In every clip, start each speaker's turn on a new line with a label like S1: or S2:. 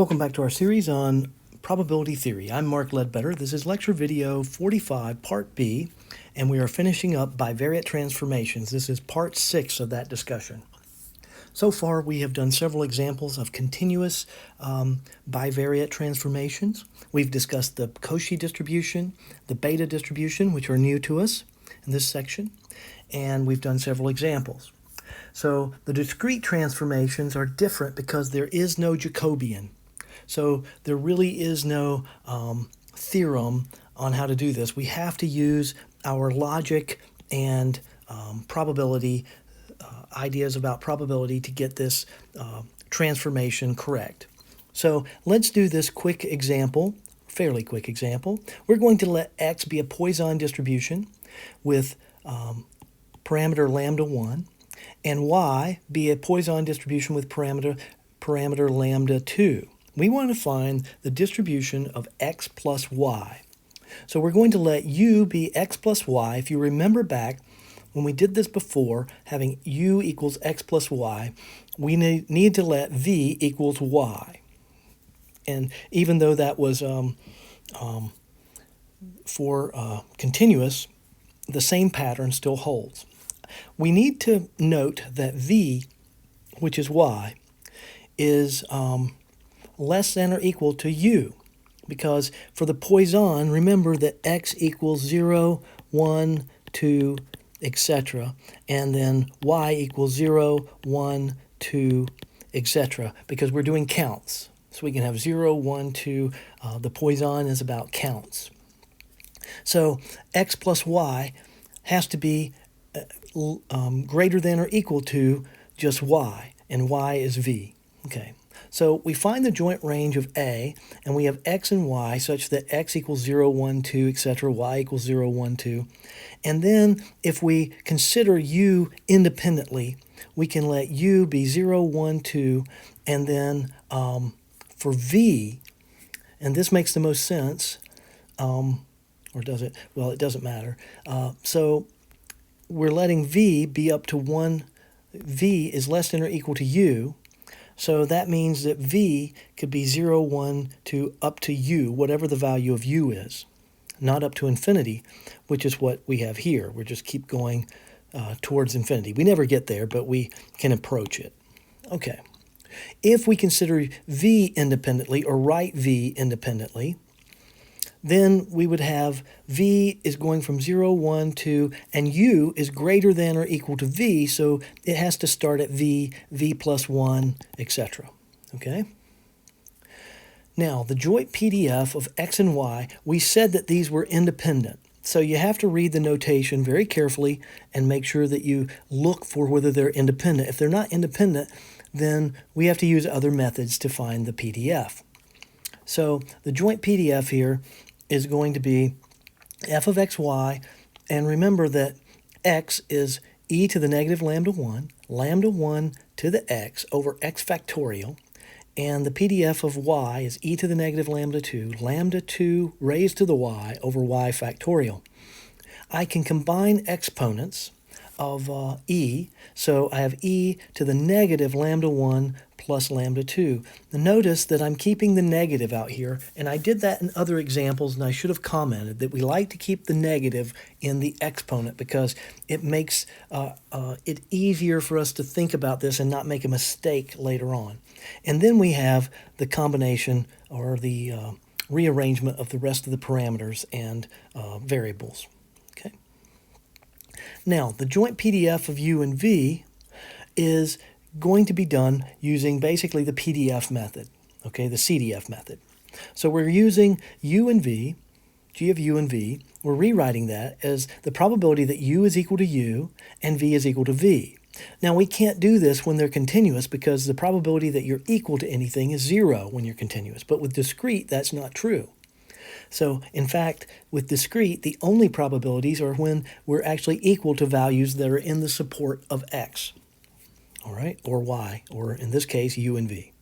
S1: Welcome back to our series on probability theory. I'm Mark Ledbetter. This is lecture video 45, part B, and we are finishing up bivariate transformations. This is part 6 of that discussion. So far, we have done several examples of continuous bivariate transformations. We've discussed the Cauchy distribution, the beta distribution, which are new to us in this section, and we've done several examples. So the discrete transformations are different because there is no Jacobian. So there really is no theorem on how to do this. We have to use our logic and probability, ideas about probability to get this transformation correct. So let's do this quick example, fairly quick example. We're going to let x be a Poisson distribution with parameter lambda 1, and y be a Poisson distribution with parameter lambda 2. We want to find the distribution of x plus y. So we're going to let u be x plus y. If you remember back, when we did this before, having u equals x plus y, we need to let v equals y. And even though that was for continuous, the same pattern still holds. We need to note that v, which is y, is less than or equal to u, because for the Poisson, remember that x equals 0, 1, 2, etc., and then y equals 0, 1, 2, etc., because we're doing counts. So we can have 0, 1, 2. The Poisson is about counts. So x plus y has to be greater than or equal to just y, and y is v. Okay. So we find the joint range of A, and we have x and y such that x equals 0, 1, 2, etc., y equals 0, 1, 2. And then if we consider u independently, we can let u be 0, 1, 2, and then for v, and this makes the most sense, or does it? Well, it doesn't matter. So we're letting v be up to 1. V is less than or equal to u. So that means that v could be 0, 1, 2, up to u, whatever the value of u is, not up to infinity, which is what we have here. We just keep going towards infinity. We never get there, but we can approach it. Okay. If we consider v independently, or write v independently, then we would have v is going from 0, 1, 2, and u is greater than or equal to v, so it has to start at v plus 1, etc. Okay? Now, the joint PDF of x and y, we said that these were independent. So you have to read the notation very carefully and make sure that you look for whether they're independent. If they're not independent, then we have to use other methods to find the PDF. So the joint PDF here is going to be f of xy, and remember that x is e to the negative lambda 1 to the x over x factorial, and the PDF of y is e to the negative lambda 2 raised to the y over y factorial. I can combine exponents of e, so I have e to the negative lambda 1 plus lambda 2. Notice that I'm keeping the negative out here, and I did that in other examples, and I should have commented that we like to keep the negative in the exponent because it makes it easier for us to think about this and not make a mistake later on. And then we have the combination, or the rearrangement of the rest of the parameters and variables. Okay. Now, the joint PDF of u and v is going to be done using basically the PDF method, okay, the CDF method. So we're using u and v, g of u and v. We're rewriting that as the probability that u is equal to u and v is equal to v. Now, we can't do this when they're continuous because the probability that you're equal to anything is 0 when you're continuous. But with discrete, that's not true. So, in fact, with discrete, the only probabilities are when we're actually equal to values that are in the support of x, all right, or y, or in this case, u and v.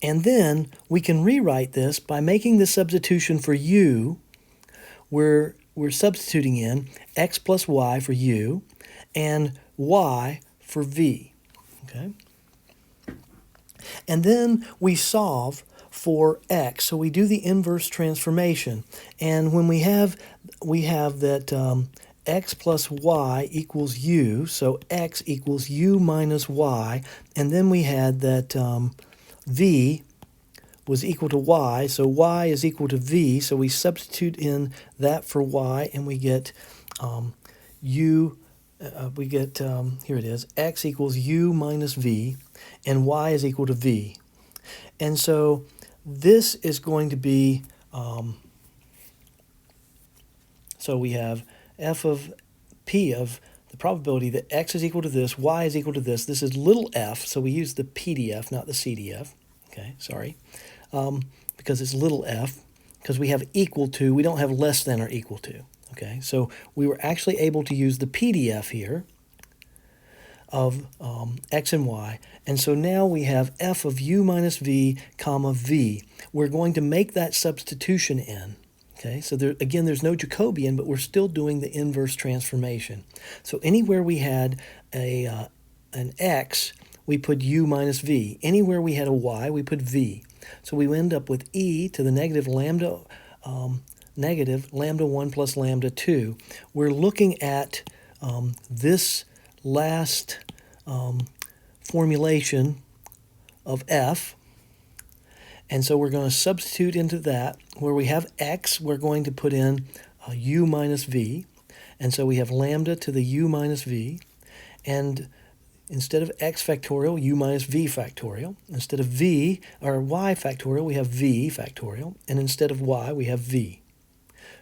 S1: And then we can rewrite this by making the substitution for u, where we're substituting in x plus y for u and y for v, okay? And then we solve for x. So we do the inverse transformation. And when we have that x plus y equals u, so x equals u minus y, and then we had that v was equal to y, so y is equal to v, so we substitute in that for y, and we get here it is, x equals u minus v, and y is equal to v. And so this is going to be, so we have f of p of the probability that x is equal to this, y is equal to this. This is little f, so we use the PDF, not the CDF. Okay, sorry. Because it's little f, because we have equal to, we don't have less than or equal to. Okay, so we were actually able to use the PDF here of x and y, and so now we have f of u minus v, comma v. We're going to make that substitution in. Okay, so there, again, there's no Jacobian, but we're still doing the inverse transformation. So anywhere we had an x, we put u minus v. Anywhere we had a y, we put v. So we end up with e to the negative lambda 1 plus lambda 2. We're looking at this last formulation of f, and so we're going to substitute into that. Where we have x, we're going to put in u minus v, and so we have lambda to the u minus v, and instead of x factorial, u minus v factorial. Instead of v, or y factorial, we have v factorial. And instead of y, we have v.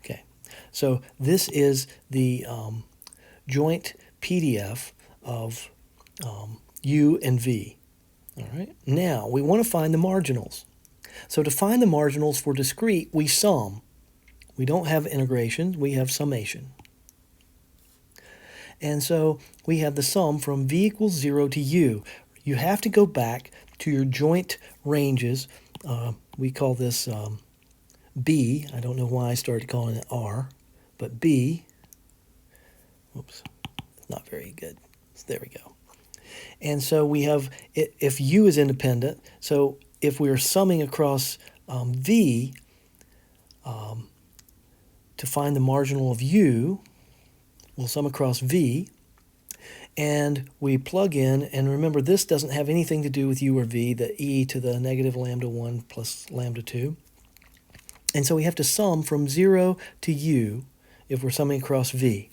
S1: Okay, so this is the joint PDF of u and v. All right, now we want to find the marginals. So to find the marginals for discrete, we sum. We don't have integration, we have summation. And so we have the sum from v equals 0 to u. You have to go back to your joint ranges. We call this b. I don't know why I started calling it r, but b. Whoops, not very good. There we go. And so we have, if u is independent, so if we're summing across v to find the marginal of u, we'll sum across v, and we plug in, and remember this doesn't have anything to do with u or v, the e to the negative lambda 1 plus lambda 2. And so we have to sum from 0 to u if we're summing across v.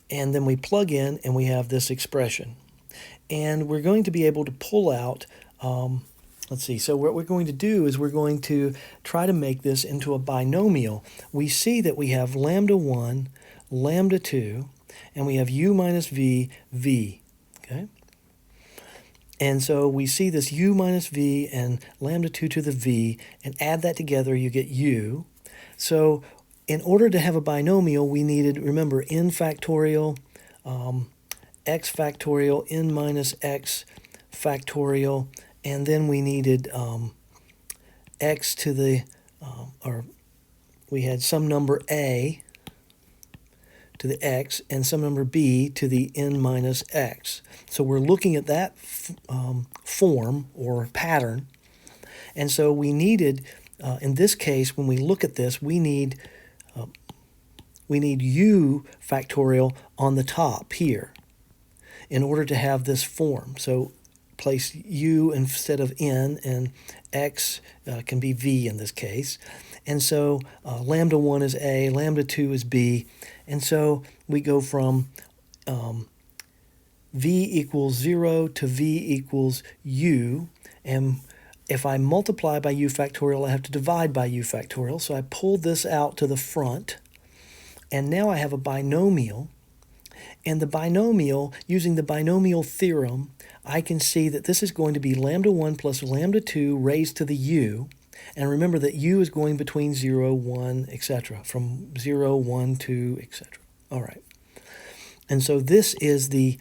S1: And then we plug in, and we have this expression. And we're going to be able to pull out, let's see, so what we're going to do is we're going to try to make this into a binomial. We see that we have lambda 1, lambda 2, and we have u minus v, v, okay? And so we see this u minus v and lambda 2 to the v, and add that together, you get u. So in order to have a binomial, we needed, remember, n factorial, x factorial, n minus x factorial, and then we needed x to the, or we had some number a to the x and some number b to the n minus x. So we're looking at that form or pattern. And so we needed, in this case, when we look at this, we need u factorial on the top here in order to have this form. So place u instead of n, and x can be v in this case. And so lambda 1 is a, lambda 2 is b, and so we go from v equals 0 to v equals u, and if I multiply by u factorial, I have to divide by u factorial, so I pull this out to the front, and now I have a binomial. And the binomial, using the binomial theorem, I can see that this is going to be lambda 1 plus lambda 2 raised to the u. And remember that u is going between 0, 1, etc. From 0, 1, 2, etc. All right. And so this is the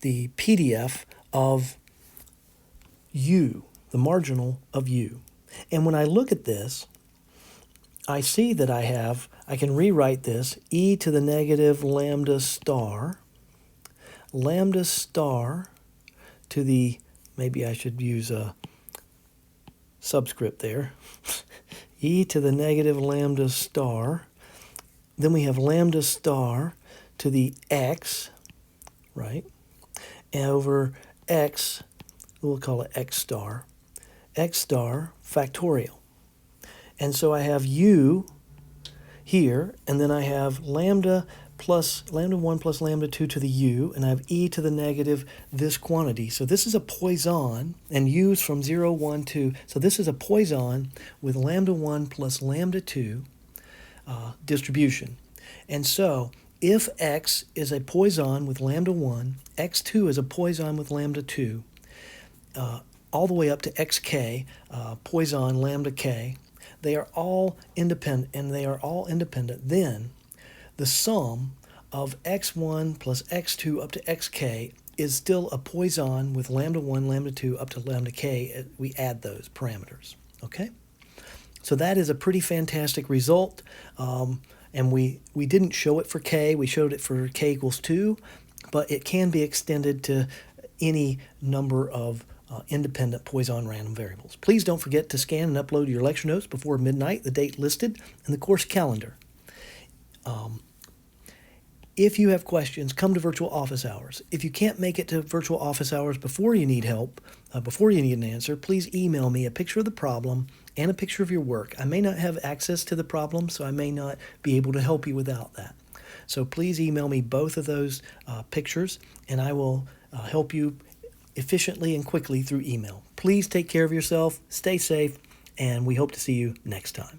S1: PDF of u, the marginal of u. And when I look at this, I see that I can rewrite this e to the negative lambda star to the, maybe I should use a subscript there, e to the negative lambda star. Then we have lambda star to the x, right? And over x, we'll call it x star factorial. And so I have u here, and then I have lambda 1 plus lambda 2 to the u, and I have e to the negative this quantity. So this is a Poisson, and u is from 0, 1, 2. So this is a Poisson with lambda 1 plus lambda 2 distribution. And so if x is a Poisson with lambda 1, x2 is a Poisson with lambda 2, all the way up to xk, Poisson lambda k, they are all independent, then the sum of x1 plus x2 up to xk is still a Poisson with lambda 1, lambda 2 up to lambda k. We add those parameters, okay? So that is a pretty fantastic result, and we didn't show it for k. We showed it for k equals 2, but it can be extended to any number of independent Poisson random variables. Please don't forget to scan and upload your lecture notes before midnight, the date listed, and the course calendar. If you have questions, come to virtual office hours. If you can't make it to virtual office hours before you need help, before you need an answer, please email me a picture of the problem and a picture of your work. I may not have access to the problem, so I may not be able to help you without that. So please email me both of those pictures, and I will help you efficiently and quickly through email. Please take care of yourself, stay safe, and we hope to see you next time.